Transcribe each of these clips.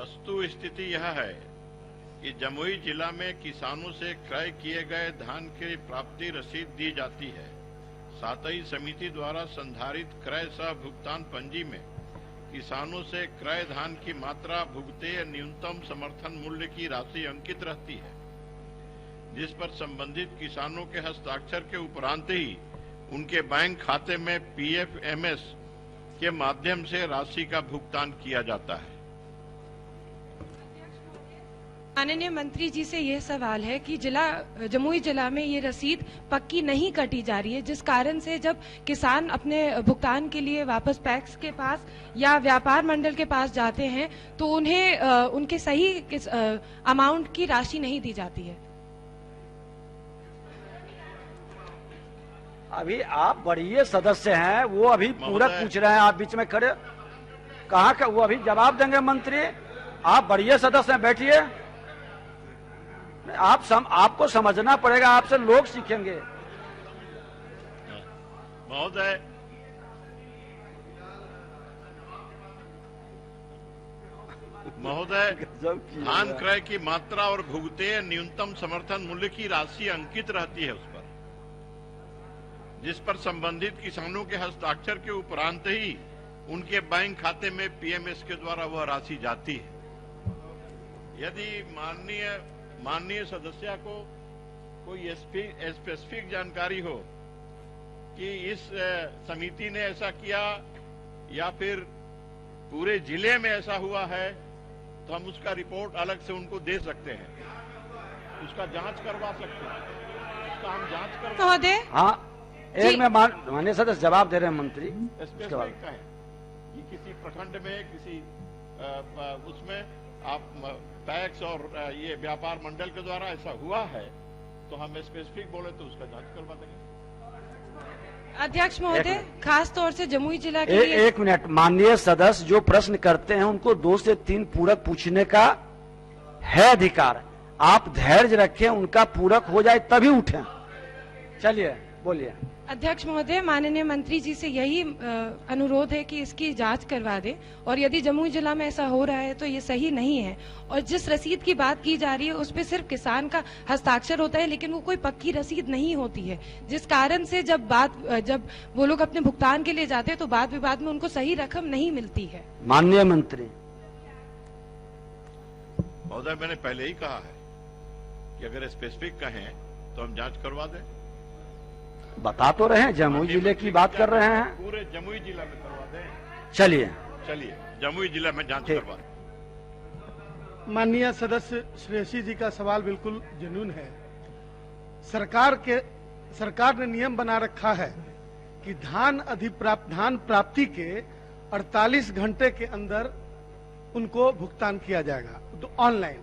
वस्तु स्थिति यह है कि जमुई जिला में किसानों से क्रय किए गए धान की प्राप्ति रसीद दी जाती है। साथ ही समिति द्वारा संधारित क्रय सह भुगतान पंजी में किसानों से क्रय धान की मात्रा, भुगतेय न्यूनतम समर्थन मूल्य की राशि अंकित रहती है, जिस पर संबंधित किसानों के हस्ताक्षर के उपरांत ही उनके बैंक खाते में PFMS के माध्यम से राशि का भुगतान किया जाता है। माननीय मंत्री जी से यह सवाल है कि जमुई जिला में ये रसीद पक्की नहीं कटी जा रही है, जिस कारण से जब किसान अपने भुगतान के लिए वापस पैक्स के पास या व्यापार मंडल के पास जाते हैं तो उन्हें उनके सही अमाउंट की राशि नहीं दी जाती है। अभी आप वरीय सदस्य हैं, वो अभी पूरक पूछ रहे हैं, आप बीच में खड़े कहाँ का, वो अभी जवाब देंगे मंत्री। आप वरीय सदस्य हैं, बैठिए। आपको समझना पड़ेगा, आपसे लोग सीखेंगे। महोदय, धान क्रय की मात्रा और भुगतेय न्यूनतम समर्थन मूल्य की राशि अंकित रहती है उस पर, जिस पर संबंधित किसानों के हस्ताक्षर के उपरांत ही उनके बैंक खाते में PMS के द्वारा वह राशि जाती है। यदि माननीय सदस्य को कोई स्पेसिफिक जानकारी हो कि इस समिति ने ऐसा किया या फिर पूरे जिले में ऐसा हुआ है, तो हम उसका रिपोर्ट अलग से उनको दे सकते हैं, उसका जांच करवा सकते हैं, उसका हम जांच करवा। महोदय, हाँ, एक में माननीय सदस्य जवाब दे रहे हैं मंत्री। स्पेसिफिक का है ये किसी प्रखंड में, किसी उसमें आप टैक्स और ये व्यापार मंडल के द्वारा ऐसा हुआ है तो हम स्पेसिफिक बोले तो उसका जांच करवा देंगे। अध्यक्ष महोदय, खास तौर से जमुई जिला के लिए एक मिनट, माननीय सदस्य जो प्रश्न करते हैं उनको 2 से 3 पूरक पूछने का है अधिकार। आप धैर्य रखें, उनका पूरक हो जाए तभी उठें। चलिए बोलिए। अध्यक्ष महोदय, माननीय मंत्री जी से यही अनुरोध है कि इसकी जांच करवा दें, और यदि जमुई जिला में ऐसा हो रहा है तो ये सही नहीं है। और जिस रसीद की बात की जा रही है उस पे सिर्फ किसान का हस्ताक्षर होता है, लेकिन वो कोई पक्की रसीद नहीं होती है, जिस कारण से जब वो लोग अपने भुगतान के लिए जाते हैं तो बाद विवाद में उनको सही रकम नहीं मिलती है। माननीय मंत्री महोदय, मैंने पहले ही कहा है कि अगर स्पेसिफिक कहें तो हम जांच करवा दें। बता तो रहे हैं, जमुई जिले की बात कर रहे हैं, पूरे जमुई जिला में करवा दें। चलिए जमुई जिला में जांच करवा। माननीय सदस्य श्रेयसी जी का सवाल बिल्कुल जेन्युइन है। सरकार ने नियम बना रखा है कि धान प्राप्ति के 48 घंटे के अंदर उनको भुगतान किया जाएगा। तो ऑनलाइन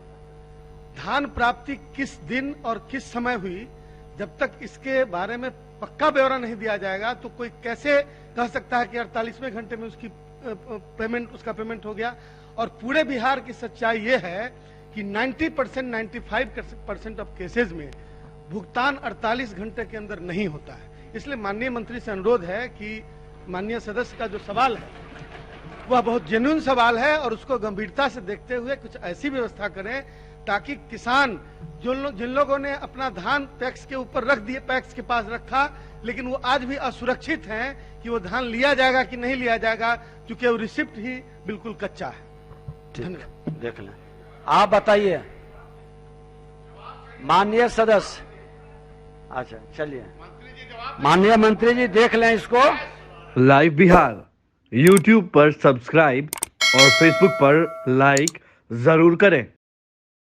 धान प्राप्ति किस दिन और किस समय हुई, जब तक इसके बारे में पक्का ब्यौरा नहीं दिया जाएगा तो कोई कैसे कह सकता है कि 48वें घंटे में उसका पेमेंट हो गया। और पूरे बिहार की सच्चाई ये है कि 90% 95% ऑफ केसेस में भुगतान 48 घंटे के अंदर नहीं होता है। इसलिए माननीय मंत्री से अनुरोध है कि माननीय सदस्य का जो सवाल है वह बहुत जेन्युइन सवाल है और उसको गंभीरता से देखते हुए कुछ ऐसी व्यवस्था करें ताकि किसान जिन लोगों ने अपना धान पैक्स के ऊपर रख दिए, पैक्स के पास रखा, लेकिन वो आज भी असुरक्षित हैं कि वो धान लिया जाएगा कि नहीं लिया जाएगा, क्योंकि वो रिसिप्ट ही बिल्कुल कच्चा है। धन्यवाद। देख लें, आप बताइए माननीय सदस्य। अच्छा चलिए, माननीय मंत्री जी देख लें इसको। लाइव बिहार YouTube पर सब्सक्राइब और Facebook पर लाइक जरूर करें।